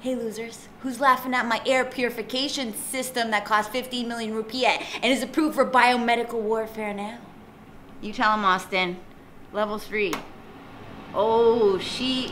Hey losers, who's laughing at my air purification system that costs 15 million rupiah and is approved for biomedical warfare now? You tell him, Austin. Level 3. Oh, she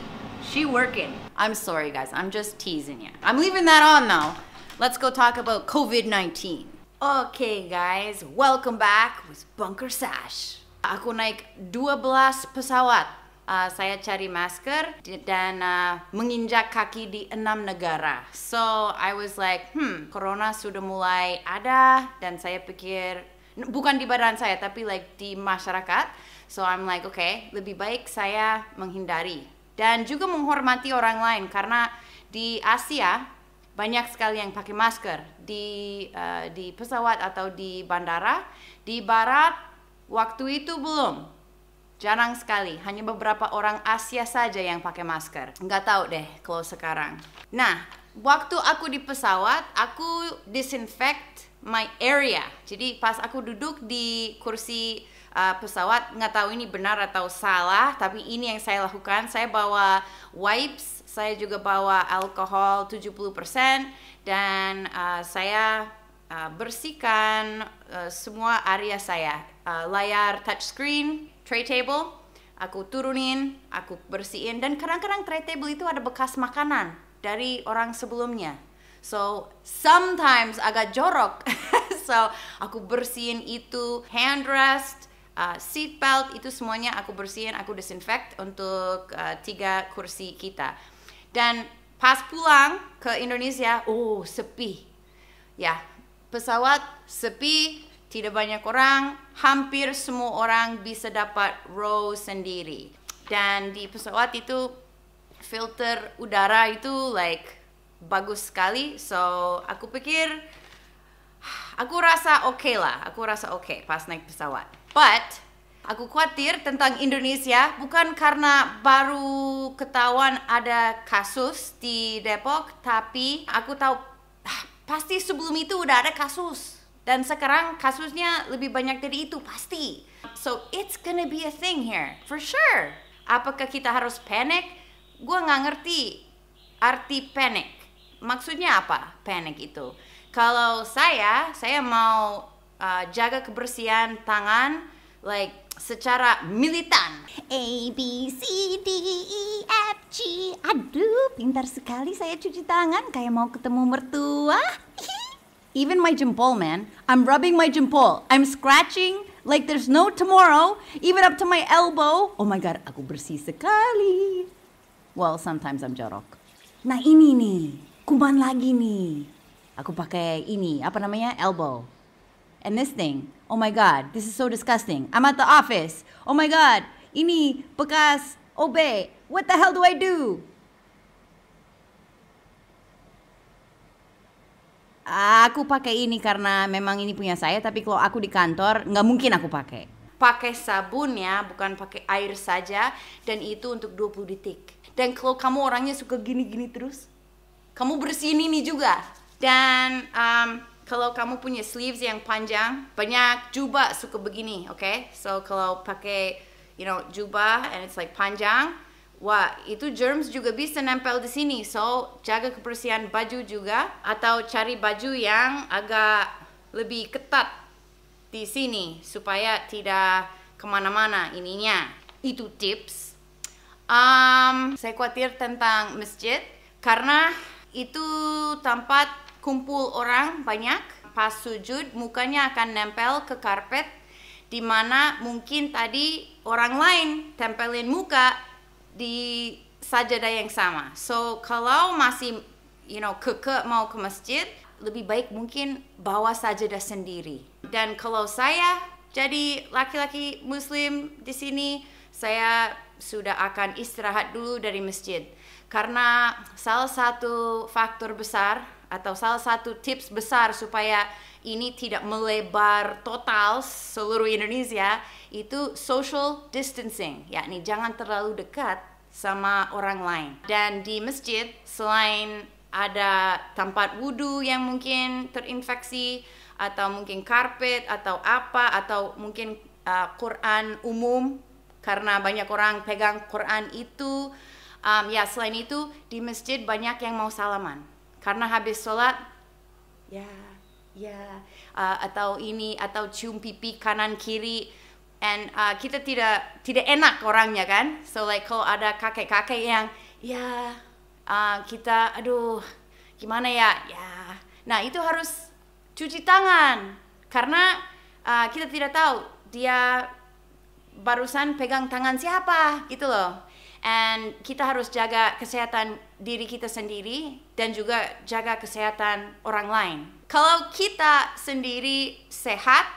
working. I'm sorry guys, I'm just teasing you. I'm leaving that on though. Let's go talk about COVID-19. Okay guys, welcome back with Bunker Sash. Aku naik 12 pesawat. Saya cari masker dan menginjak kaki di 6 negara. So I was like, corona sudah mulai ada dan saya pikir bukan di badan saya tapi like di masyarakat. So I'm like, okay, lebih baik saya menghindari dan juga menghormati orang lain karena di Asia banyak sekali yang pakai masker di pesawat atau di bandara. Di barat waktu itu belum. Jarang sekali, hanya beberapa orang Asia saja yang pakai masker. Nggak tahu deh kalau sekarang. Nah, waktu aku di pesawat, aku disinfect my area. Jadi pas aku duduk di kursi pesawat, nggak tahu ini benar atau salah, tapi ini yang saya lakukan. Saya bawa wipes, saya juga bawa alkohol 70%, dan saya bersihkan semua area saya. Layar touchscreen, tray table, aku turunin, aku bersihin, dan kadang-kadang tray table itu ada bekas makanan dari orang sebelumnya. So sometimes agak jorok. So aku bersihin itu, hand rest, seat belt, itu semuanya aku bersihin, aku disinfect untuk 3 kursi kita. Dan pas pulang ke Indonesia, oh sepi. Ya, pesawat sepi. Tidak banyak orang, hampir semua orang bisa dapat row sendiri. Dan di pesawat itu filter udara itu like bagus sekali. So aku pikir, aku rasa oke lah, aku rasa oke pas naik pesawat. But aku khawatir tentang Indonesia bukan karena baru ketahuan ada kasus di Depok, tapi aku tahu pasti sebelum itu udah ada kasus. Dan sekarang kasusnya lebih banyak dari itu, pasti. So, it's gonna be a thing here, for sure. Apakah kita harus panic? Gue nggak ngerti arti panic. Maksudnya apa, panic itu? Kalau saya mau jaga kebersihan tangan, like, secara militan. A, B, C, D, E, F, G. Aduh, pintar sekali saya cuci tangan, kayak mau ketemu mertua. Even my jempol, man. I'm rubbing my jempol. I'm scratching like there's no tomorrow, even up to my elbow. Oh my God, aku bersih sekali. Well, sometimes I'm jorok. Nah ini nih, kuman lagi nih. Aku pakai ini, apa namanya? Elbow. And this thing, oh my God, this is so disgusting. I'm at the office. Oh my God, ini bekas OB. What the hell do I do? Aku pakai ini karena memang ini punya saya, tapi kalau aku di kantor nggak mungkin aku pakai. Pakai sabun ya, bukan pakai air saja, dan itu untuk 20 detik. Dan kalau kamu orangnya suka gini-gini terus, kamu bersihin ini juga. Dan kalau kamu punya sleeves yang panjang, banyak jubah suka begini, okay? So kalau pakai, jubah and it's like panjang, wah, itu germs juga bisa nempel di sini. So, jaga kebersihan baju juga, atau cari baju yang agak lebih ketat di sini supaya tidak kemana-mana ininya. Itu tips. Saya khawatir tentang masjid karena itu tempat kumpul orang banyak. Pas sujud, mukanya akan nempel ke karpet, di mana mungkin tadi orang lain tempelin muka di sajadah yang sama. So kalau masih keke mau ke masjid, lebih baik mungkin bawa sajadah sendiri. Dan kalau saya jadi laki-laki muslim di sini, saya sudah akan istirahat dulu dari masjid. Karena salah satu faktor besar atau salah satu tips besar supaya ini tidak melebar total seluruh Indonesia, itu social distancing, yakni jangan terlalu dekat sama orang lain. Dan di masjid, selain ada tempat wudhu yang mungkin terinfeksi, atau mungkin karpet, atau apa, atau mungkin Quran umum, karena banyak orang pegang Quran itu, Ya selain itu di masjid banyak yang mau salaman karena habis sholat atau cium pipi kanan kiri, and kita tidak enak orangnya kan. So like kalau ada kakek-kakek yang kita aduh gimana ya, nah itu harus cuci tangan karena kita tidak tahu dia barusan pegang tangan siapa gitu loh. And kita harus jaga kesehatan diri kita sendiri dan juga jaga kesehatan orang lain. Kalau kita sendiri sehat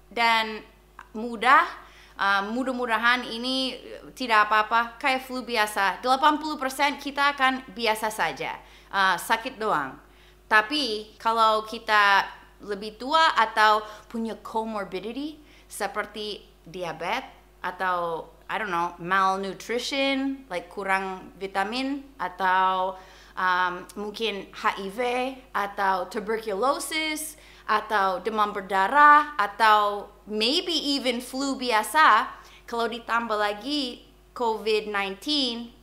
dan mudah-mudahan ini tidak apa-apa, kayak flu biasa. 80% kita akan biasa saja, sakit doang. Tapi kalau kita lebih tua atau punya comorbidity seperti diabetes atau I don't know, malnutrition, like kurang vitamin, atau mungkin HIV, atau tuberculosis, atau demam berdarah, atau maybe even flu biasa. Kalau ditambah lagi COVID-19,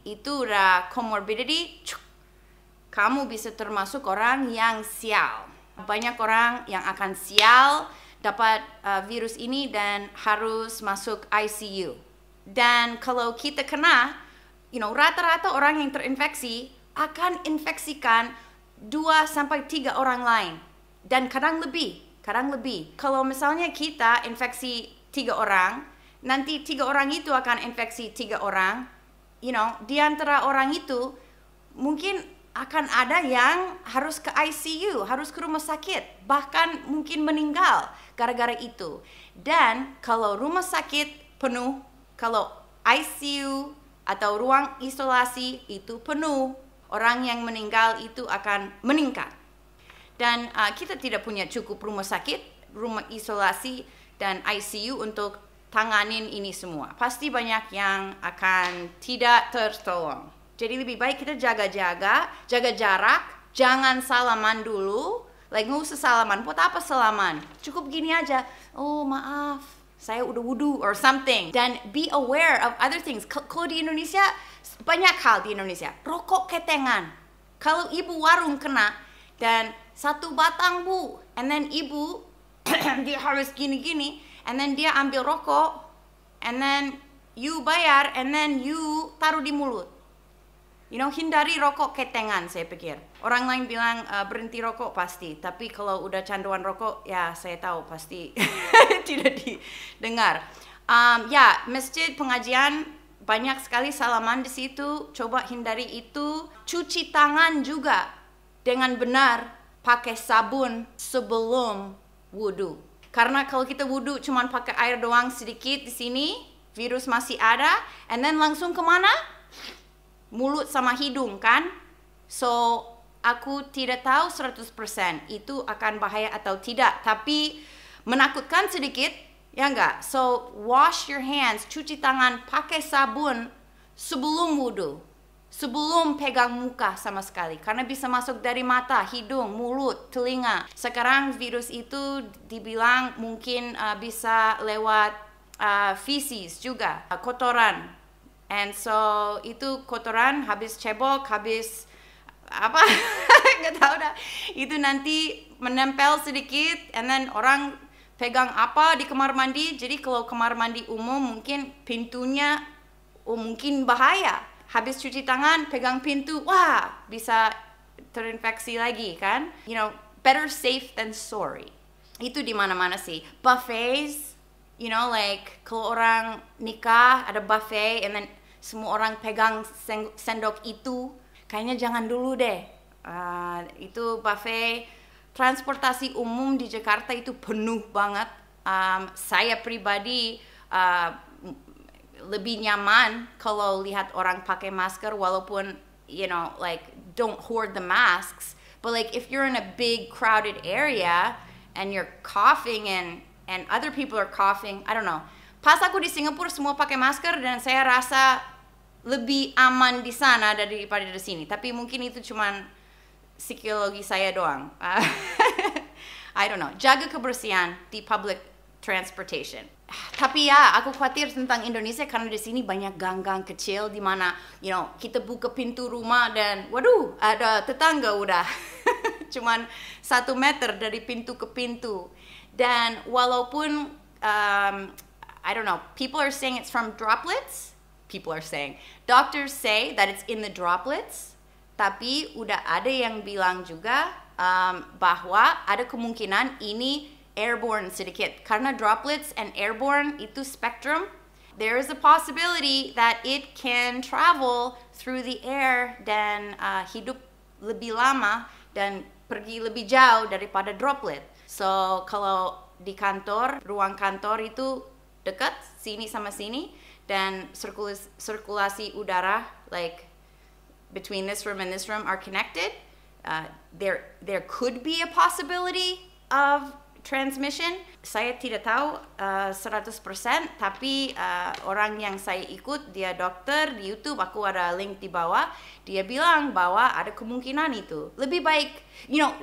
itu udah comorbidity, kamu bisa termasuk orang yang sial. Banyak orang yang akan sial dapat virus ini dan harus masuk ICU. Dan kalau kita kena, rata-rata orang yang terinfeksi akan infeksikan 2-3 orang lain. Dan kadang lebih. Kalau misalnya kita infeksi 3 orang, nanti 3 orang itu akan infeksi 3 orang. Di antara orang itu mungkin akan ada yang harus ke ICU, harus ke rumah sakit, bahkan mungkin meninggal gara-gara itu. Dan kalau rumah sakit penuh, kalau ICU atau ruang isolasi itu penuh, orang yang meninggal itu akan meningkat. Dan kita tidak punya cukup rumah sakit, rumah isolasi, dan ICU untuk tanganin ini semua. Pasti banyak yang akan tidak tertolong. Jadi lebih baik kita jaga jarak, jangan salaman dulu. Like nggak usah salaman, buat apa salaman? Cukup gini aja, oh maaf, saya udah wudu or something. Dan be aware of other things. Kalau di Indonesia, banyak hal di Indonesia. Rokok ketengan. Kalau ibu warung kena, dan 1 batang bu, and then ibu, dia harus gini-gini, and then dia ambil rokok, and then you bayar, and then you taruh di mulut. Hindari rokok ketengan, saya pikir. Orang lain bilang berhenti rokok pasti, tapi kalau udah canduan rokok, ya saya tahu pasti tidak didengar. Masjid pengajian banyak sekali salaman di situ. Coba hindari itu. Cuci tangan juga dengan benar, pakai sabun sebelum wudu. Karena kalau kita wudu cuma pakai air doang sedikit di sini, virus masih ada, and then langsung kemana? Mulut sama hidung kan? So, aku tidak tahu 100% itu akan bahaya atau tidak, tapi menakutkan sedikit, ya enggak? So, wash your hands, cuci tangan, pakai sabun sebelum wudu. Sebelum pegang muka sama sekali, karena bisa masuk dari mata, hidung, mulut, telinga. Sekarang virus itu dibilang mungkin bisa lewat feces juga, kotoran. And so itu kotoran habis cebok, habis apa nggak tahu dah, itu nanti menempel sedikit, and then orang pegang apa di kamar mandi. Jadi kalau kamar mandi umum mungkin pintunya mungkin bahaya. Habis cuci tangan pegang pintu, wah bisa terinfeksi lagi kan. Better safe than sorry. Itu di mana-mana sih. Buffets, like kalau orang nikah ada buffet, and then semua orang pegang sendok itu, kayaknya jangan dulu deh. Itu buffet. Transportasi umum di Jakarta itu penuh banget. Saya pribadi lebih nyaman kalau lihat orang pakai masker, walaupun don't hoard the masks, but like if you're in a big crowded area and you're coughing and other people are coughing, I don't know. Pas aku di Singapura semua pakai masker dan saya rasa lebih aman di sana daripada di sini. Tapi mungkin itu cuman psikologi saya doang. I don't know. Jaga kebersihan di public transportation. Tapi ya, aku khawatir tentang Indonesia karena di sini banyak gang-gang kecil di mana, kita buka pintu rumah dan, waduh, ada tetangga udah. Cuman 1 meter dari pintu ke pintu. Dan walaupun, I don't know, people are saying it's from droplets. Doctors say that it's in the droplets. Tapi udah ada yang bilang juga bahwa ada kemungkinan ini airborne sedikit. Karena droplets and airborne itu spectrum. There is a possibility that it can travel through the air dan hidup lebih lama dan pergi lebih jauh daripada droplet. So, kalau di kantor, ruang kantor itu dekat, sini sama sini, dan sirkulasi udara, like between this room and this room are connected, there could be a possibility of transmission. Saya tidak tahu 100%, tapi orang yang saya ikut, dia dokter di YouTube, aku ada link di bawah, dia bilang bahwa ada kemungkinan itu. Lebih baik,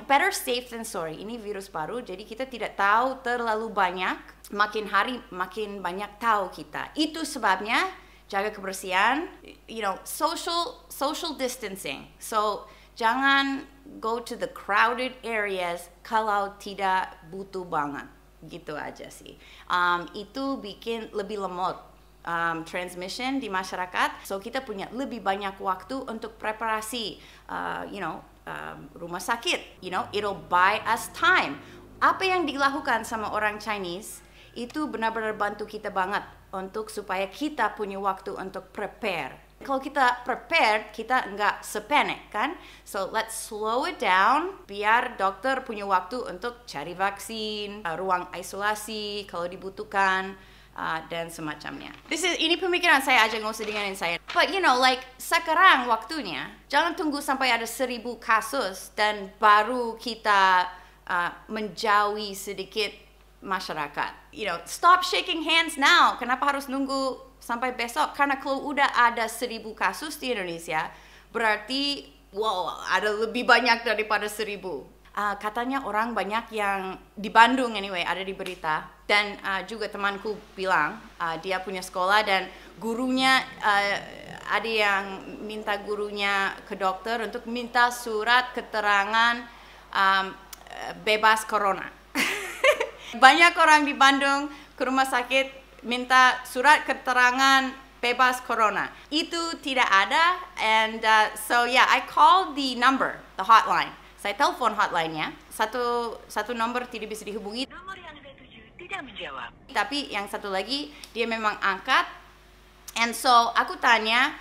better safe than sorry. Ini virus baru, jadi kita tidak tahu terlalu banyak. Makin hari makin banyak tahu kita. Itu sebabnya jaga kebersihan, social distancing. So, jangan go to the crowded areas kalau tidak butuh banget. Gitu aja sih. Itu bikin lebih lemot transmission di masyarakat. So kita punya lebih banyak waktu untuk preparasi, rumah sakit. It'll buy us time. Apa yang dilakukan sama orang Chinese itu benar-benar bantu kita banget untuk supaya kita punya waktu untuk prepare. Kalau kita prepared, kita nggak sepanik kan? So let's slow it down biar dokter punya waktu untuk cari vaksin, ruang isolasi kalau dibutuhkan, dan semacamnya. Ini pemikiran saya aja, nggak usah dengerin saya. But sekarang waktunya, jangan tunggu sampai ada 1000 kasus dan baru kita menjauhi sedikit masyarakat. Stop shaking hands now. Kenapa harus nunggu sampai besok? Karena kalau udah ada 1000 kasus di Indonesia, berarti ada lebih banyak daripada 1000. Katanya orang banyak yang di Bandung anyway, ada di berita. Dan juga temanku bilang, dia punya sekolah dan gurunya, ada yang minta gurunya ke dokter untuk minta surat keterangan bebas corona. Banyak orang di Bandung ke rumah sakit minta surat keterangan bebas corona. Itu tidak ada, and so yeah, I called the number, the hotline. Saya telepon hotline-nya, satu nomor tidak bisa dihubungi. Nomor yang Anda tuju tidak menjawab. Tapi yang satu lagi, dia memang angkat. And so, aku tanya,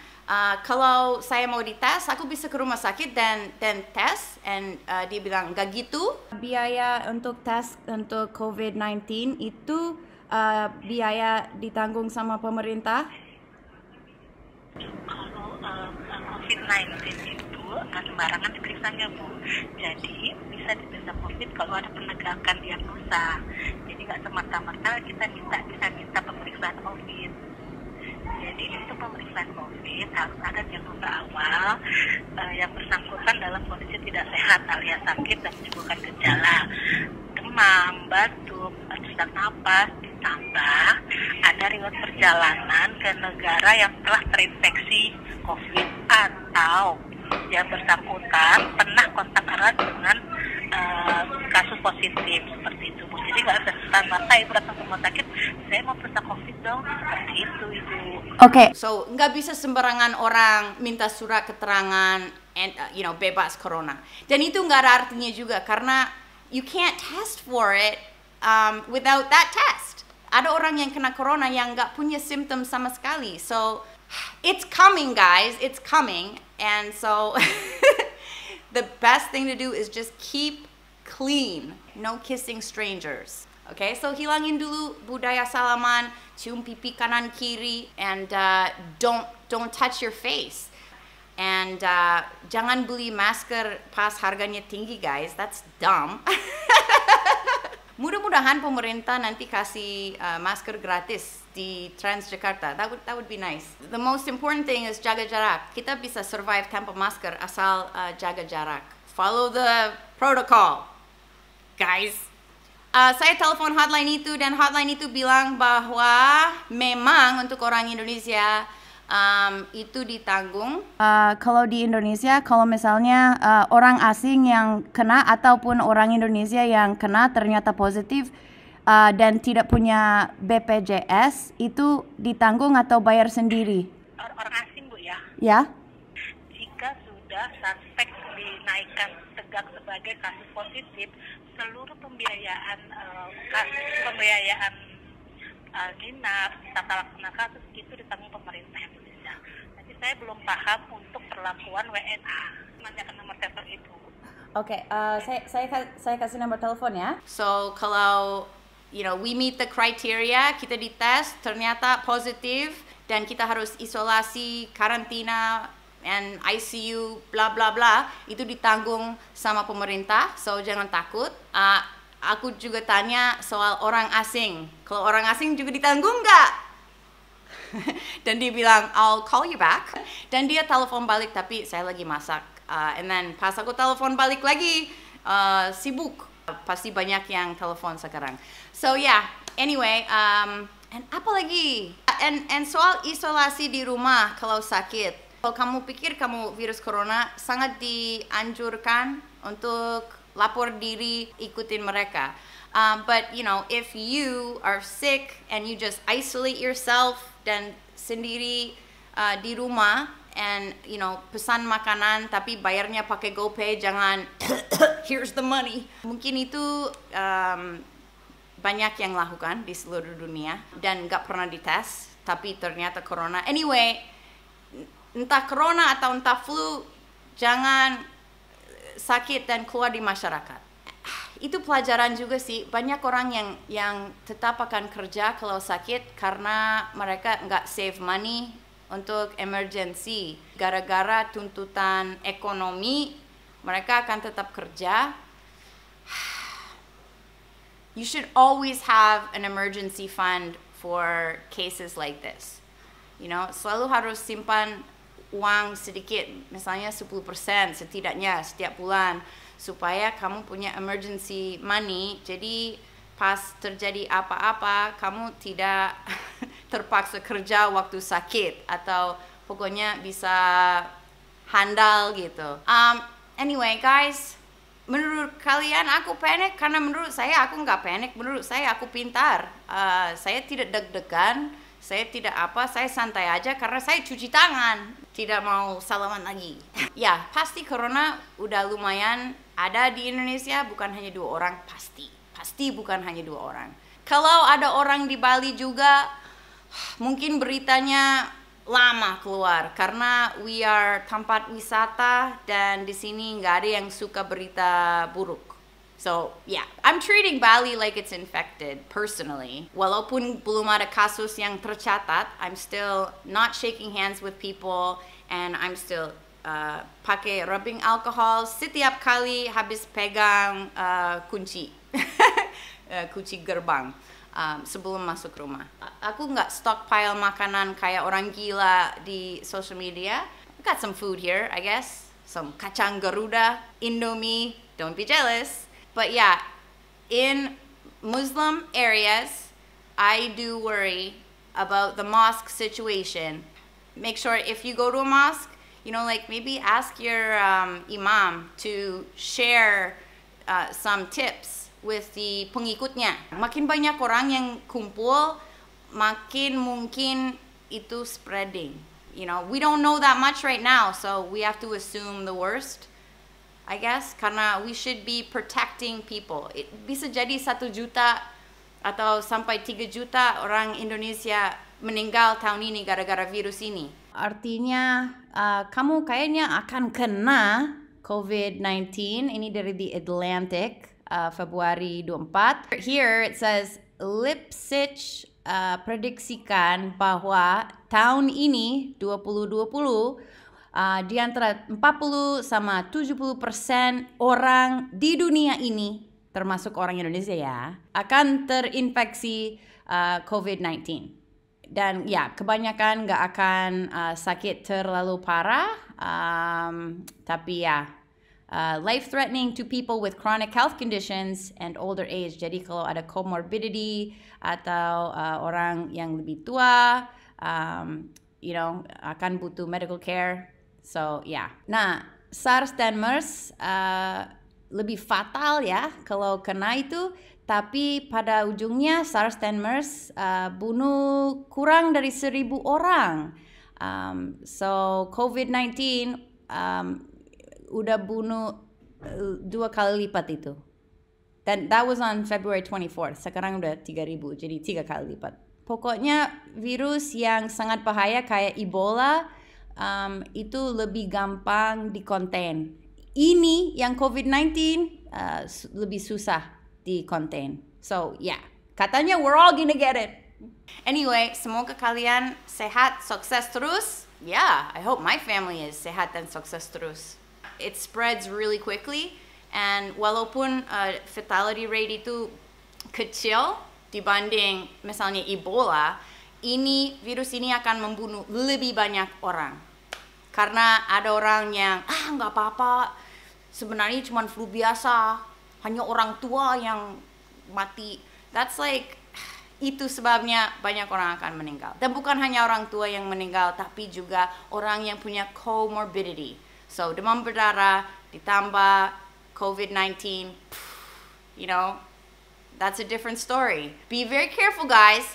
kalau saya mau dites, aku bisa ke rumah sakit dan tes, and dia bilang, nggak gitu. Biaya untuk tes untuk COVID-19 itu biaya ditanggung sama pemerintah? Kalau COVID-19 itu sembarangan diperisanya, Bu. Jadi bisa diperiksa COVID kalau ada penegakan diagnosa. Jadi nggak semata-mata kita bisa minta pemeriksaan COVID. Jadi untuk pemeriksaan COVID harus ada diagnosa awal yang bersangkutan dalam kondisi tidak sehat alias sakit dan menimbulkan gejala demam, batuk, sesak napas, ditambah ada riwayat perjalanan ke negara yang telah terinfeksi COVID atau yang bersangkutan pernah kontak erat dengan kasus positif seperti itu. Jadi nggak ada semata-mata ibu datang ke rumah sakit, saya mau periksa COVID dong, seperti itu ibu. Okay. So nggak bisa sembarangan orang minta surat keterangan and bebas corona. Dan itu nggak ada artinya juga karena you can't test for it without that test. Ada orang yang kena corona yang nggak punya simptom sama sekali. So it's coming, guys. It's coming, and so the best thing to do is just keep clean. No kissing strangers. Okay, so hilangin dulu budaya salaman, cium pipi kanan kiri, and don't touch your face. And jangan beli masker pas harganya tinggi, guys. That's dumb. Mudah-mudahan pemerintah nanti kasih masker gratis di Transjakarta. That would be nice. The most important thing is jaga jarak. Kita bisa survive tanpa masker asal jaga jarak. Follow the protocol, guys. Saya telepon hotline itu dan hotline itu bilang bahwa memang untuk orang Indonesia itu ditanggung. Kalau di Indonesia, kalau misalnya orang asing yang kena ataupun orang Indonesia yang kena ternyata positif dan tidak punya BPJS, itu ditanggung atau bayar sendiri? Orang asing, Bu, ya? Ya. Jika sudah suspek dinaikkan tegak sebagai kasus positif, seluruh pembiayaan nginap, tata laksana kasus itu ditanggung pemerintah Indonesia. Jadi saya belum paham untuk perlakuan WNA. Nantikan nomor telepon itu. Oke, saya kasih nomor telepon ya. So kalau we meet the criteria, kita dites, ternyata positif dan kita harus isolasi, karantina, and ICU, bla bla bla, itu ditanggung sama pemerintah, so jangan takut. Aku juga tanya soal orang asing, kalau orang asing juga ditanggung nggak? Dan dia bilang, I'll call you back. Dan dia telepon balik, tapi saya lagi masak. And then pas aku telepon balik lagi, sibuk. Pasti banyak yang telepon sekarang. So yeah, anyway, and apa lagi? And soal isolasi di rumah kalau sakit. Kalau kamu pikir kamu virus corona, sangat dianjurkan untuk lapor diri, ikutin mereka. But if you are sick and you just isolate yourself dan sendiri di rumah, and pesan makanan tapi bayarnya pakai GoPay, jangan here's the money. Mungkin itu banyak yang lakukan di seluruh dunia dan nggak pernah dites, tapi ternyata corona. Anyway, entah corona atau entah flu, jangan sakit dan keluar di masyarakat. Itu pelajaran juga sih, banyak orang yang tetap akan kerja kalau sakit karena mereka nggak save money untuk emergency. Gara-gara tuntutan ekonomi, mereka akan tetap kerja. You should always have an emergency fund for cases like this. Selalu harus simpan uang sedikit, misalnya 10% setidaknya setiap bulan, supaya kamu punya emergency money, jadi pas terjadi apa-apa, kamu tidak terpaksa kerja waktu sakit, atau pokoknya bisa handal gitu. Anyway guys, menurut kalian aku panik? Karena menurut saya aku nggak panik, menurut saya aku pintar. Saya tidak deg-degan, saya tidak saya santai aja karena saya cuci tangan. Tidak mau salaman lagi. Ya, pasti corona udah lumayan ada di Indonesia, bukan hanya 2 orang, pasti bukan hanya 2 orang. Kalau ada orang di Bali juga, mungkin beritanya lama keluar karena we are tempat wisata dan di sini nggak ada yang suka berita buruk. So yeah, I'm treating Bali like it's infected personally. Walaupun belum ada kasus yang tercatat, I'm still not shaking hands with people and I'm still pakai rubbing alcohol setiap kali habis pegang kunci kunci gerbang sebelum masuk rumah. Aku nggak stockpile makanan kayak orang gila di social media. I got some food here, I guess. Some kacang Garuda, Indomie, don't be jealous. But yeah, in Muslim areas, I do worry about the mosque situation. Make sure if you go to a mosque, like maybe ask your imam to share some tips with the pengikutnya. Makin banyak orang yang kumpul, makin mungkin itu spreading. We don't know that much right now, so we have to assume the worst. I guess, karena we should be protecting people. Bisa jadi 1 juta atau sampai 3 juta orang Indonesia meninggal tahun ini gara-gara virus ini. Artinya, kamu kayaknya akan kena COVID-19. Ini dari The Atlantic, Februari 24. Here it says, Lipsitch prediksikan bahwa tahun ini, 2020, di antara 40 sama 70% orang di dunia ini, termasuk orang Indonesia ya, akan terinfeksi COVID-19. Dan ya, kebanyakan nggak akan sakit terlalu parah, tapi ya, life-threatening to people with chronic health conditions and older age. Jadi kalau ada comorbidity atau orang yang lebih tua, akan butuh medical care. So, yeah. Nah, SARS dan MERS lebih fatal ya kalau kena itu. Tapi pada ujungnya SARS dan MERS bunuh kurang dari 1,000 orang. So COVID-19 udah bunuh 2 kali lipat itu. Dan that was on February 24th. Sekarang udah 3,000, jadi 3 kali lipat. Pokoknya virus yang sangat bahaya kayak Ebola itu lebih gampang dikonten. Ini yang COVID-19 lebih susah di contain. So yeah, katanya we're all gonna get it. Anyway, semoga kalian sehat, sukses terus. Yeah, I hope my family is sehat dan sukses terus. It spreads really quickly, and walaupun fatality rate itu kecil dibanding misalnya Ebola, virus ini akan membunuh lebih banyak orang. Karena ada orang yang nggak apa-apa, sebenarnya cuma flu biasa. Hanya orang tua yang mati. That's like, itu sebabnya banyak orang akan meninggal. Dan bukan hanya orang tua yang meninggal, tapi juga orang yang punya comorbidity. So, demam berdarah ditambah COVID-19, that's a different story. Be very careful, guys.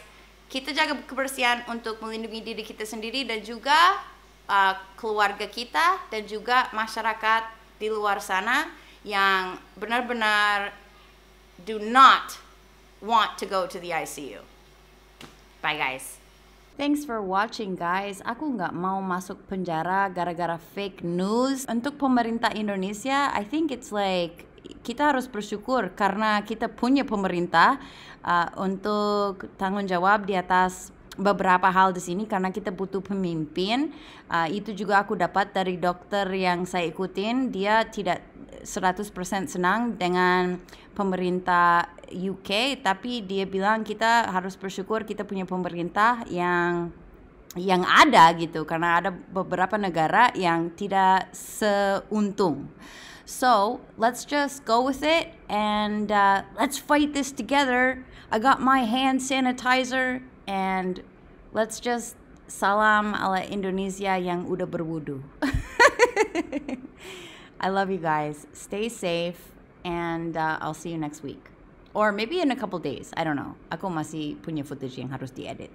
Kita jaga kebersihan untuk melindungi diri kita sendiri dan juga keluarga kita dan juga masyarakat di luar sana yang benar-benar do not want to go to the ICU. Bye guys. Thanks for watching guys. Aku nggak mau masuk penjara gara-gara fake news. Untuk pemerintah Indonesia, I think it's like kita harus bersyukur karena kita punya pemerintah untuk tanggung jawab di atas beberapa hal di sini karena kita butuh pemimpin. Itu juga aku dapat dari dokter yang saya ikutin. Dia tidak 100% senang dengan pemerintah UK, tapi dia bilang kita harus bersyukur kita punya pemerintah yang ada gitu, karena ada beberapa negara yang tidak seuntung. So let's just go with it and let's fight this together. I got my hand sanitizer and let's just salam ala Indonesia yang udah berwudu. I love you guys. Stay safe and I'll see you next week. Or maybe in a couple days. I don't know. Aku masih punya footage yang harus diedit.